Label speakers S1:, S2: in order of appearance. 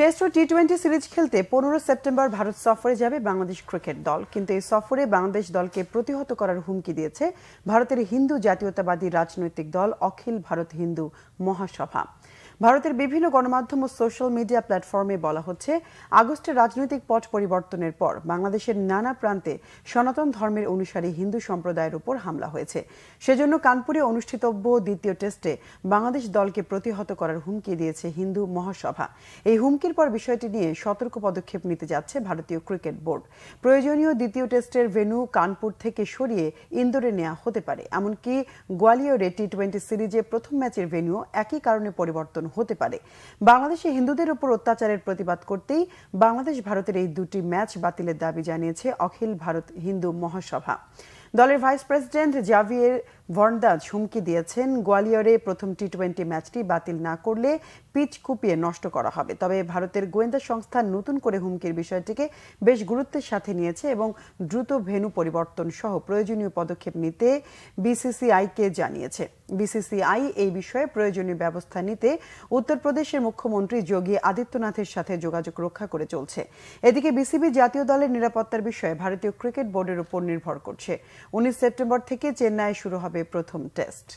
S1: Test ও টি-20 series খেলতে 15 September Bharat সফরে যাবে বাংলাদেশ ক্রিকেট দল। কিন্তু এই সফরে বাংলাদেশ দলকে প্রতিহত করার হুমকি দিয়েছে ভারতের হিন্দু জাতীয়তাবাদী রাজনৈতিক দল অখিল ভারত হিন্দু মহাসভা। ভারতের বিভিন্ন গণমাধ্যম ও সোশ্যাল মিডিয়া প্ল্যাটফর্মে বলা হচ্ছে, আগস্টে রাজনৈতিক পট পরিবর্তনের পর বাংলাদেশের নানা প্রান্তে সনাতন ধর্মের অনুসারী হিন্দু সম্প্রদায়ের উপর হামলা হয়েছে। সেজন্য কানপুরে অনুষ্ঠিতব্য দ্বিতীয় টেস্টে বাংলাদেশ দলকে প্রতিহত করার হুমকি দিয়েছে হিন্দু মহাসভা। এই হুমকির পর বিষয়টি নিয়ে সতর্ক পদক্ষেপ নিতে যাচ্ছে ভারতীয় ক্রিকেট বোর্ড। প্রয়োজনীয় দ্বিতীয় টেস্টের ভেন্যু কানপুর থেকে সরিয়ে ইন্দোরে নেওয়া হতে পারে। এমনকি গোয়ালিয়রে টি-20 সিরিজে প্রথম ম্যাচের ভেন্যু একই কারণে পরিবর্তন হতে পারে। বাংলাদেশে হিন্দুদের উপর অত্যাচারের প্রতিবাদ করতেই বাংলাদেশ ভারতের এই দুটি ম্যাচ বাতিলের দাবি জানিয়েছে অখিল ভারত হিন্দু মহাসভা। দলের ভাইস প্রেসিডেন্ট জাভিয়ের ভর্নদাজ হুমকি দিয়েছেন, গোয়ালিয়রে প্রথম টি-20 ম্যাচটি বাতিল না করলে পিচ কুপিয়ে নষ্ট করা হবে। তবে ভারতের গোয়েন্দা সংস্থা নতুন করে হুমকির বিষয়টিকে বেশ গুরুত্বের সাথে নিয়েছে এবং দ্রুত ভেন্যু পরিবর্তন সহ প্রয়োজনীয় পদক্ষেপ নিতে বিসিসিআইকে জানিয়েছে। বিসিসিআই এই বিষয়ে প্রয়োজনীয় ব্যবস্থা নিতে উত্তরপ্রদেশের মুখ্যমন্ত্রী যোগী আদিত্যনাথের সাথে যোগাযোগ রক্ষা করে চলছে। এদিকে বিসিবি জাতীয় দলের নিরাপত্তার বিষয়ে ভারতীয় ক্রিকেট বোর্ডের উপর নির্ভর করছে। 19 সেপ্টেম্বর থেকে চেন্নাইয়ে শুরু হবে প্রথম টেস্ট।